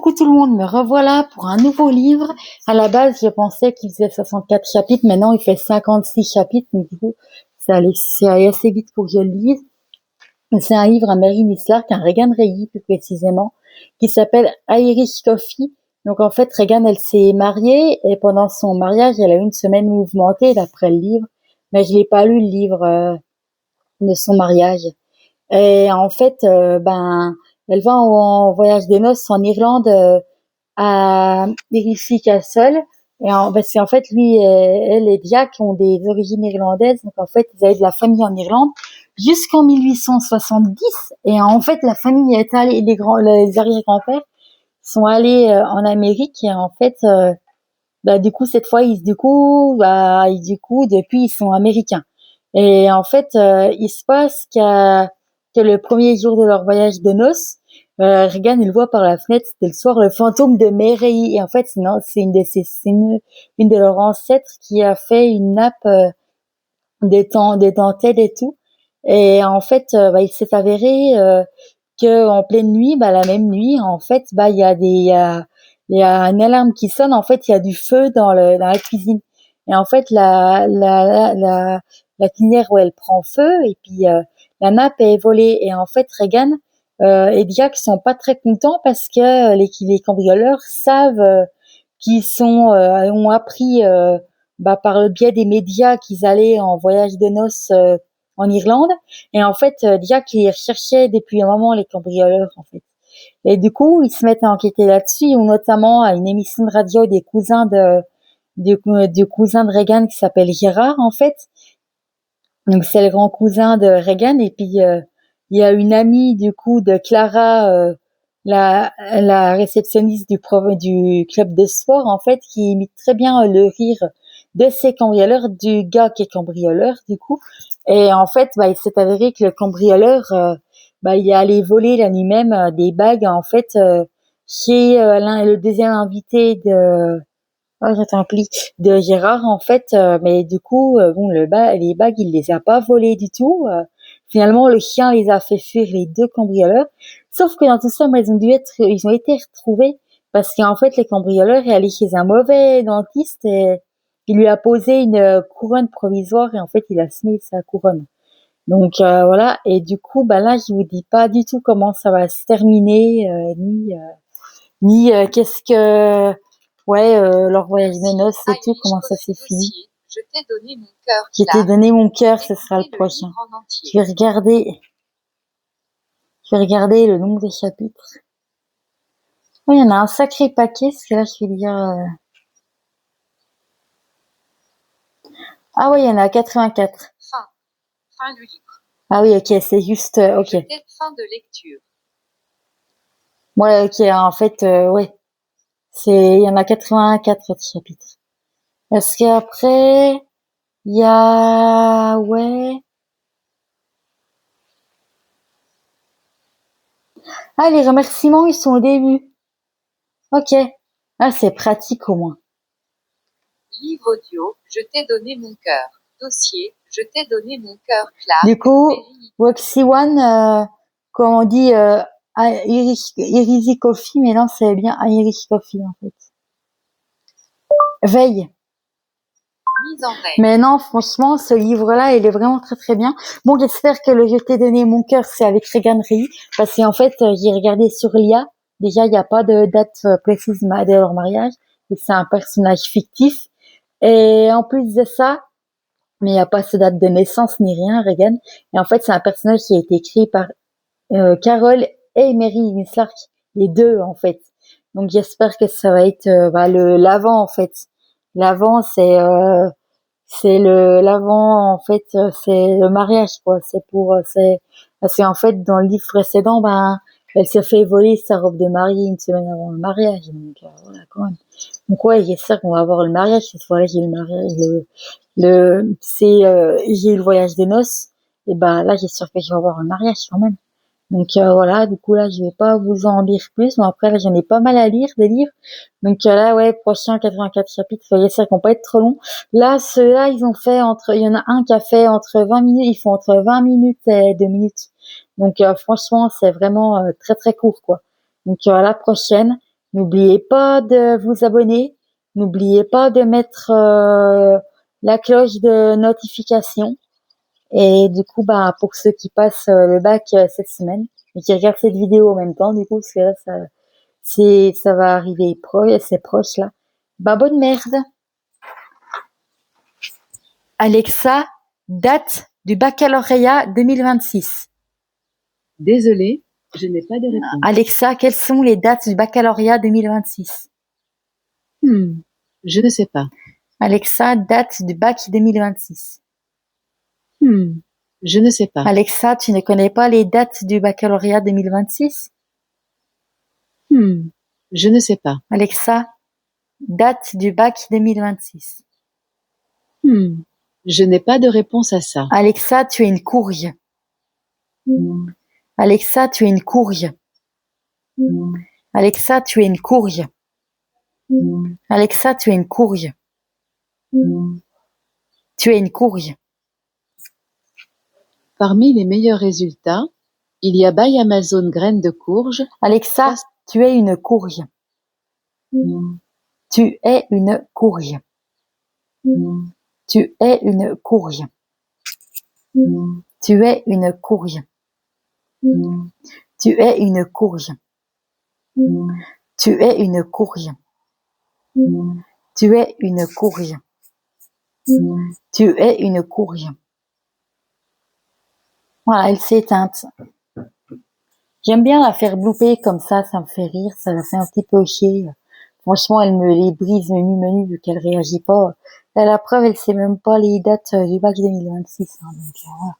Coucou tout le monde, me revoilà pour un nouveau livre. À la base, je pensais qu'il faisait 64 chapitres, maintenant il fait 56 chapitres, donc du coup, c'est allé assez vite pour que je le lise. C'est un livre à Mary Nislark, un Regan Reilly plus précisément, qui s'appelle Irish Coffee. Donc en fait, Regan, elle s'est mariée et pendant son mariage, elle a eu une semaine mouvementée d'après le livre, mais je l'ai pas lu le livre de son mariage. Et en fait, elle va en voyage de noces en Irlande à Errici Castle. C'est en fait lui et elle et Jack ont des origines irlandaises. Donc en fait, ils avaient de la famille en Irlande jusqu'en 1870. Et en fait, la famille est allée, les arrière-grands-pères sont allés en Amérique. Et en fait, du coup, cette fois, depuis, ils sont américains. Et en fait, il se passe que le premier jour de leur voyage de noces, Regan, il voit par la fenêtre, c'était le soir, le fantôme de Mary. Et en fait, c'est une de leurs ancêtres qui a fait une nappe des dentelles et tout. Et en fait, il s'est avéré que en pleine nuit, la même nuit, en fait, il y a une alarme qui sonne. En fait, il y a du feu dans la cuisine. Et en fait, la cuisinière où elle prend feu et puis la nappe est volée. Et en fait, Regan et Jack sont pas très contents parce que les cambrioleurs savent ont appris par le biais des médias qu'ils allaient en voyage de noces en Irlande. Et en fait, Jack les recherchait depuis un moment, les cambrioleurs, en fait. Et du coup, ils se mettent à enquêter là-dessus, ou notamment à une émission de radio des cousins du cousin de Regan qui s'appelle Gérard, en fait. Donc, c'est le grand cousin de Regan. Et puis, il y a une amie, du coup, de Clara, la réceptionniste du club de sport, en fait, qui imite très bien le rire de ces cambrioleurs, du gars qui est cambrioleur, du coup. Et en fait, il s'est avéré que le cambrioleur, il est allé voler la nuit même des bagues, en fait, chez le deuxième invité de Gérard, en fait. Mais du coup, les bagues, il les a pas volées du tout. Finalement, le chien les a fait fuir, les deux cambrioleurs. Sauf que dans tout ça, ils ont été retrouvés parce qu'en fait, les cambrioleurs est allé chez un mauvais dentiste et il lui a posé une couronne provisoire et en fait, il a semé sa couronne. Donc voilà. Et du coup, là, je vous dis pas du tout comment ça va se terminer, ni qu'est-ce que, leur voyage de noces et tout, comment ça s'est fini. Je t'ai donné mon cœur. Je t'ai donné mon cœur, ce sera le prochain. Je vais regarder le nombre des chapitres. Oh, il y en a un sacré paquet, parce que là, je vais dire... Ah oui, il y en a 84. Fin du livre. Ah oui, ok, c'est juste... ok. Peut-être fin de lecture. Ouais, ok, en fait, ouais. Il y en a 84 chapitres. Est-ce qu'après, il y a... Ouais... Ah, les remerciements, ils sont au début. Ok. Ah, c'est pratique au moins. Livre audio, je t'ai donné mon cœur. Dossier, je t'ai donné mon cœur. Clark. Du coup, Roxy One, comme on dit, Irish Coffee, mais non, c'est bien Irish Coffee, en fait. Veille. Mise en veille. Mais non, franchement, ce livre-là, il est vraiment très très bien. Bon, j'espère que le Je t'ai donné mon cœur, c'est avec Regan Reilly, parce qu'en fait, j'ai regardé sur l'IA. Déjà, il n'y a pas de date précise de leur mariage, et c'est un personnage fictif. Et en plus de ça, mais il n'y a pas de date de naissance ni rien, Regan. Et en fait, c'est un personnage qui a été écrit par Carol et Mary Nislark, les deux en fait. Donc j'espère que ça va être l'avant en fait. L'avant l'avant en fait c'est le mariage quoi. C'est parce qu'en fait dans le livre précédent elle s'est fait voler sa robe de mariée une semaine avant le mariage. Donc voilà quand même. Donc ouais, j'espère qu'on va avoir le mariage cette fois-là. J'ai le mariage j'ai eu le voyage des noces et là j'espère que je vais avoir le mariage quand même. Donc voilà, du coup là je vais pas vous en dire plus, mais après là j'en ai pas mal à lire des livres. Donc là prochain 84 chapitres, j'espère qu'ils vont pas être trop longs. Là ceux-là il y en a un qui a fait entre 20 minutes, ils font entre 20 minutes et 2 minutes. Donc franchement, c'est vraiment très très court quoi. Donc la prochaine, N'oubliez pas de vous abonner. N'oubliez pas de mettre la cloche de notification. Et du coup, bah, pour ceux qui passent le bac cette semaine et qui regardent cette vidéo en même temps, du coup, parce que là, ça va arriver c'est proche là. Bah, bonne merde. Alexa, date du baccalauréat 2026. Désolé, je n'ai pas de réponse. Alexa, quelles sont les dates du baccalauréat 2026? Je ne sais pas. Alexa, date du bac 2026. Je ne sais pas. Alexa, tu ne connais pas les dates du baccalauréat 2026? Je ne sais pas. Alexa, date du bac 2026. Je n'ai pas de réponse à ça. Alexa, tu es une courge. Alexa, tu es une courge. Alexa, tu es une courge. Alexa, tu es une courge. Tu es une courge. Parmi les meilleurs résultats, il y a by Amazon graines de courge. Alexa, tu es une courge. Tu es une courge. Tu es une courge. Tu es une courge. Tu es une courge. Tu es une courge. Tu es une courge. Tu es une courge. Voilà, elle s'est éteinte. J'aime bien la faire blooper comme ça me fait rire, ça la fait un petit peu chier. Franchement, elle me les brise menu vu qu'elle réagit pas. Là, la preuve, elle sait même pas les dates du bac 2026. Hein, donc, voilà.